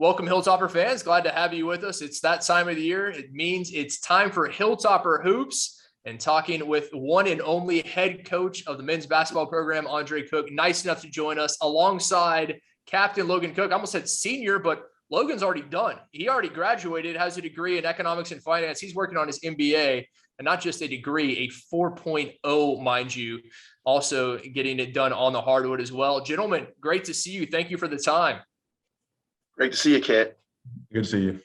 Welcome, Hilltopper fans. Glad to have you with us. It's that time of the year. It means it's time for Hilltopper Hoops and talking with one and only head coach of the men's basketball program, Andre Cook. Nice enough to join us alongside Captain Logan Cook. I almost said senior, but Logan's already done. He already graduated, has a degree in economics and finance. He's working on his MBA, and not just a degree, a 4.0, mind you, also getting it done on the hardwood as well. Gentlemen, great to see you. Thank you for the time. Great to see you, Kit. Good to see you.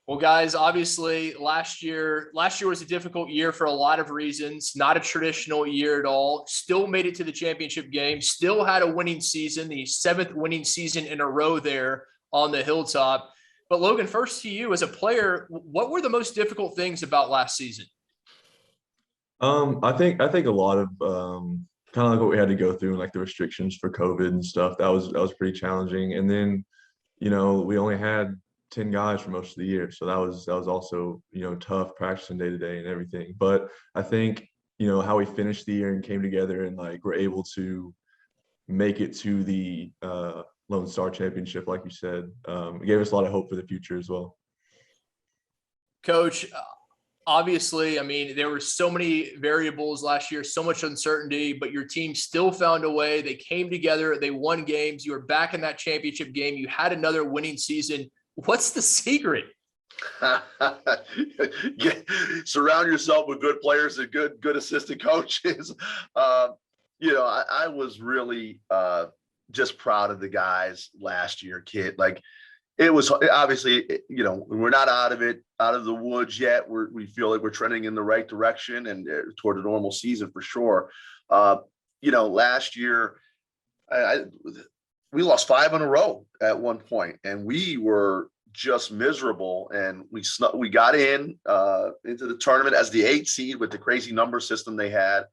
Well, guys, obviously last year was a difficult year for a lot of reasons. Not a traditional year at all. Still made it to the championship game. Still had a winning season, the 7th winning season in a row there on the Hilltop. But Logan, first to you as a player, what were the most difficult things about last season? I think a lot of kind of like what we had to go through, like the restrictions for COVID and stuff. That was pretty challenging. And then, we only had 10 guys for most of the year, so that was also tough practicing day to day and everything. But I think how we finished the year and came together and like we're able to make it to the Lone Star Championship, like you said, it gave us a lot of hope for the future as well. Coach, obviously, I mean, there were so many variables last year, so much uncertainty, but your team still found a way. They came together. They won games. You were back in that championship game. You had another winning season. What's the secret? Surround yourself with good players and good assistant coaches. I was really just proud of the guys last year, Kit. Like, it was obviously, we're not out of the woods yet. We feel like we're trending in the right direction and toward a normal season for sure. Last year, we lost 5 in a row at one point, and we were just miserable. And we got into the tournament as the 8th seed with the crazy number system they had.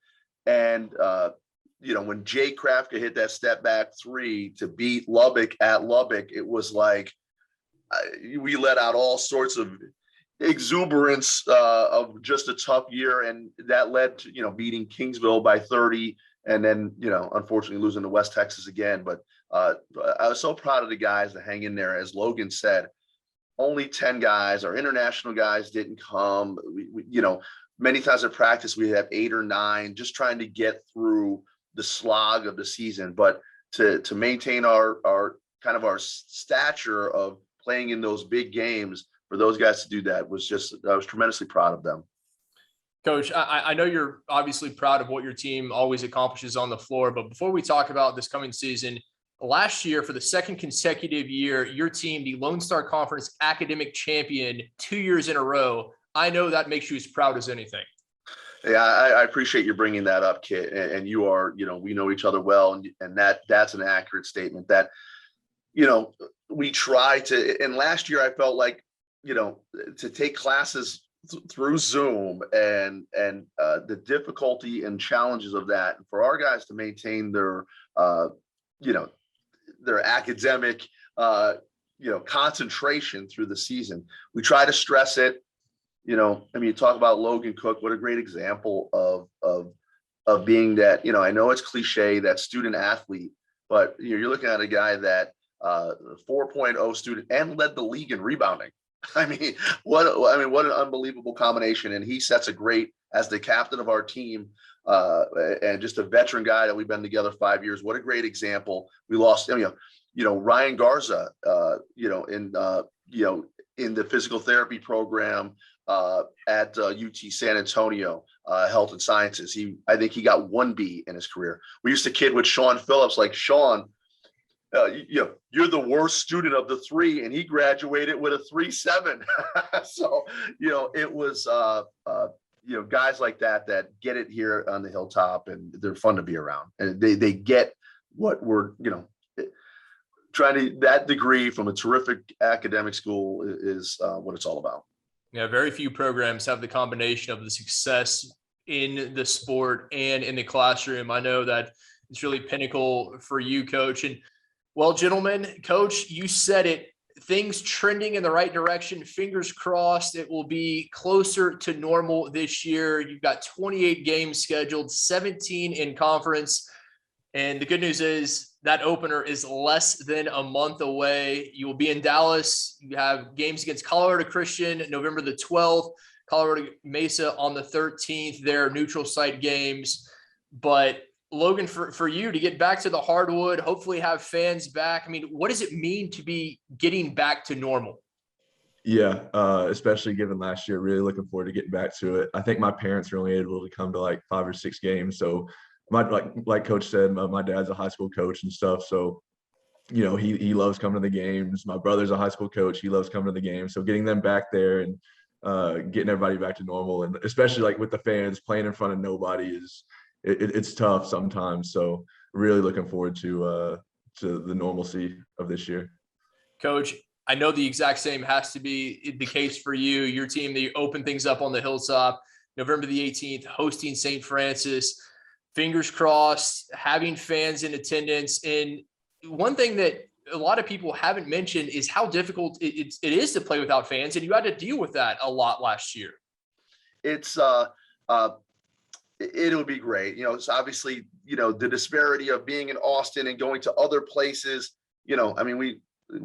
And when Jay Krafko hit that step back 3 to beat Lubbock at Lubbock, it was like we let out all sorts of exuberance of just a tough year, and that led to beating Kingsville by 30, and then unfortunately losing to West Texas again. But I was so proud of the guys to hang in there. As Logan said, only 10 guys. Our international guys didn't come. We many times at practice we have 8 or 9, just trying to get through the slog of the season. But to maintain our kind of our stature of playing in those big games, for those guys to do that I was tremendously proud of them. Coach, I know you're obviously proud of what your team always accomplishes on the floor, but before we talk about this coming season, last year, for the 2nd consecutive year, your team, the Lone Star Conference academic champion 2 years in a row. I know that makes you as proud as anything. Yeah, I appreciate you bringing that up, Kit. And you are, we know each other well, and that's an accurate statement. That we try to, and last year I felt like, to take classes through Zoom and the difficulty and challenges of that, and for our guys to maintain their academic, concentration through the season. We try to stress it. You talk about Logan Cook, what a great example of being that, I know it's cliche, that student athlete, but you're looking at a guy that 4.0 student and led the league in rebounding. What an unbelievable combination. And he sets a great, as the captain of our team, and just a veteran guy that we've been together 5 years. What a great example. We lost, Ryan Garza, in the physical therapy program at UT San Antonio, Health and Sciences. I think he got 1 B in his career. We used to kid with Sean Phillips, like, Sean, you're the worst student of the 3, and he graduated with a 3.7. So, it was, guys like that get it here on the Hilltop, and they're fun to be around. And they get what we're, trying to, that degree from a terrific academic school is what it's all about. Yeah, very few programs have the combination of the success in the sport and in the classroom. I know that it's really pinnacle for you, Coach. And well, gentlemen, Coach, you said it, things trending in the right direction. Fingers crossed it will be closer to normal this year. You've got 28 games scheduled, 17 in conference. And the good news is that opener is less than a month away. You will be in Dallas. You have games against Colorado Christian November the 12th, Colorado Mesa on the 13th. They're neutral site games. But Logan, for you to get back to the hardwood, hopefully have fans back. I mean, what does it mean to be getting back to normal? Yeah, especially given last year, really looking forward to getting back to it. I think my parents are only able to come to like 5 or 6 games. So like Coach said, my dad's a high school coach and stuff. So, he loves coming to the games. My brother's a high school coach. He loves coming to the games. So getting them back there and getting everybody back to normal, and especially like with the fans playing in front of nobody it's tough sometimes. So really looking forward to the normalcy of this year. Coach, I know the exact same has to be the case for you. Your team, they open things up on the Hilltop, November the 18th, hosting St. Francis. Fingers crossed, having fans in attendance. And one thing that a lot of people haven't mentioned is how difficult it is to play without fans. And you had to deal with that a lot last year. It'll be great. It's obviously, the disparity of being in Austin and going to other places. I mean, we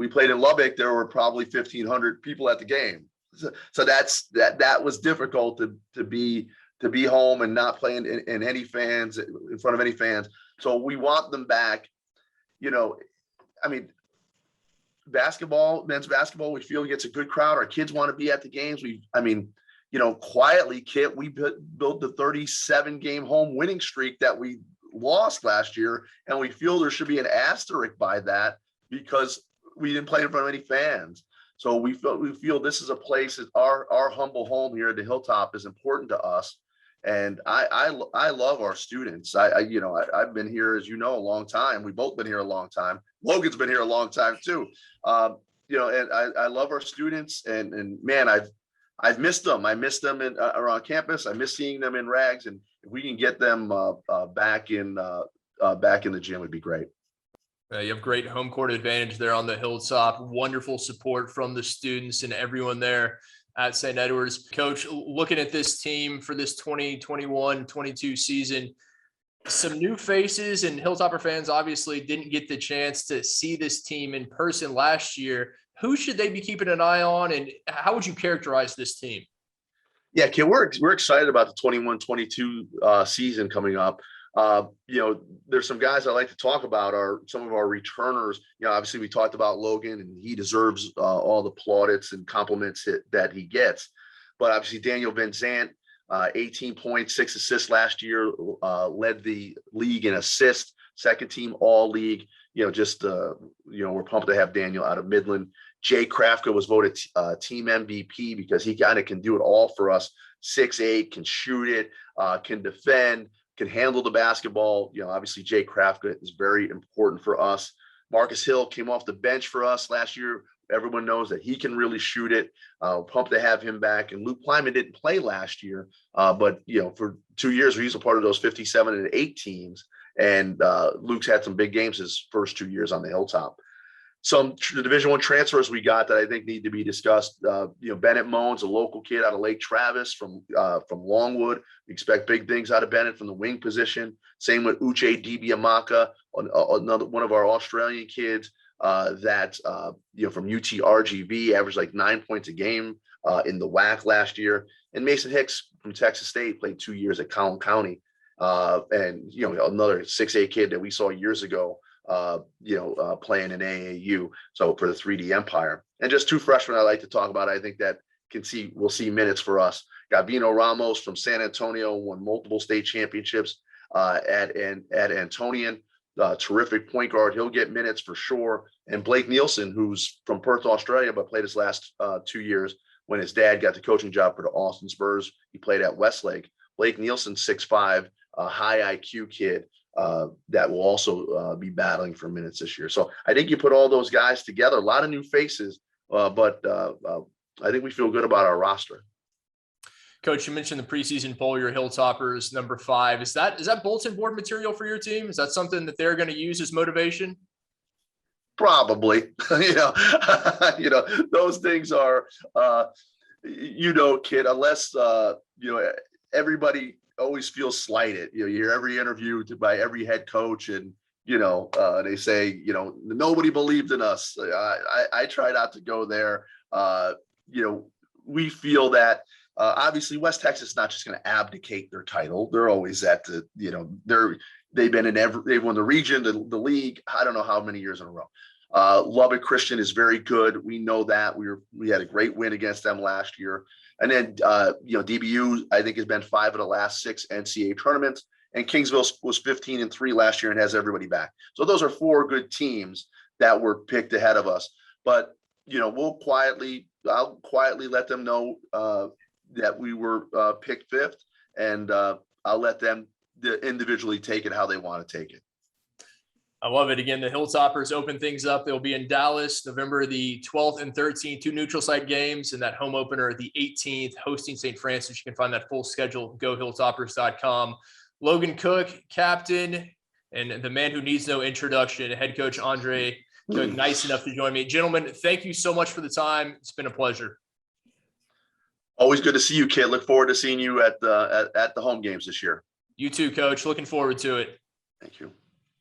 played in Lubbock. There were probably 1,500 people at the game. So that was difficult to be home and not playing in any fans, in front of any fans. So we want them back. I mean, men's basketball, we feel gets a good crowd. Our kids want to be at the games. Quietly, Kit, we built the 37-game home winning streak that we lost last year, and we feel there should be an asterisk by that because we didn't play in front of any fans. So we feel this is a place, our humble home here at the Hilltop is important to us, and I love our students. I've been here, as a long time. We've both been here a long time. Logan's been here a long time too. And I love our students, and man, I've missed them. I miss them around campus. I miss seeing them in rags, and if we can get them back in the gym, would be great. You have great home court advantage there on the Hilltop. Wonderful support from the students and everyone there at St. Edward's. Coach, looking at this team for this 2021-22 season, some new faces, and Hilltopper fans obviously didn't get the chance to see this team in person last year. Who should they be keeping an eye on, and how would you characterize this team? Yeah, Kid, we're excited about the 21-22 season coming up. There's some guys I like to talk about are some of our returners. Obviously we talked about Logan, and he deserves all the plaudits and compliments that he gets. But obviously Daniel Van Zant, 18 points, 6 assists last year, led the league in assists, second team all league. We're pumped to have Daniel out of Midland. Jay Krafko was voted team MVP because he kind of can do it all for us. 6'8", can shoot it, can defend, can handle the basketball. Obviously Jay Krafko is very important for us. Marcus Hill came off the bench for us last year. Everyone knows that he can really shoot it. Pumped to have him back. And Luke Plyman didn't play last year, but for 2 years he was a part of those 57 and 8 teams. And Luke's had some big games his first 2 years on the Hilltop. Some Division I transfers we got that I think need to be discussed. Bennett Moans, a local kid out of Lake Travis from Longwood. We expect big things out of Bennett from the wing position. Same with Uche Dibiamaka, another one of our Australian kids from UTRGV, averaged like 9 points a game in the WAC last year. And Mason Hicks from Texas State played 2 years at Collin County. And another 6'8" kid that we saw years ago, playing in AAU. So for the 3D Empire, and just 2 freshmen I like to talk about. I think that we'll see minutes for us. Gabino Ramos from San Antonio won multiple state championships at Antonian. Terrific point guard. He'll get minutes for sure. And Blake Nielsen, who's from Perth, Australia, but played his last 2 years when his dad got the coaching job for the Austin Spurs. He played at Westlake. Blake Nielsen, 6'5", a high IQ kid that will also be battling for minutes this year. So I think you put all those guys together, a lot of new faces, but I think we feel good about our roster. Coach, you mentioned the preseason poll, your Hilltoppers, number 5. Is that bulletin board material for your team? Is that something that they're going to use as motivation? Probably. Those things are, kid, unless, everybody always feels slighted. You hear every interview by every head coach, and they say, nobody believed in us. I try not to go there. We feel that obviously West Texas is not just going to abdicate their title. They're always at the, they've won the region, the league. I don't know how many years in a row. Lubbock Christian is very good. We know that we had a great win against them last year. And then, DBU, I think, has been 5 of the last 6 NCAA tournaments. And Kingsville was 15-3 last year and has everybody back. So those are 4 good teams that were picked ahead of us. But, I'll quietly let them know that we were picked 5th, and I'll let them individually take it how they want to take it. I love it. Again, the Hilltoppers open things up. They'll be in Dallas, November the 12th and 13th, 2 neutral site games, and that home opener the 18th, hosting St. Francis. You can find that full schedule, gohilltoppers.com. Logan Cook, captain, and the man who needs no introduction, head coach Andre Cook, nice enough to join me. Gentlemen, thank you so much for the time. It's been a pleasure. Always good to see you, Kit. Look forward to seeing you at the home games this year. You too, Coach. Looking forward to it. Thank you.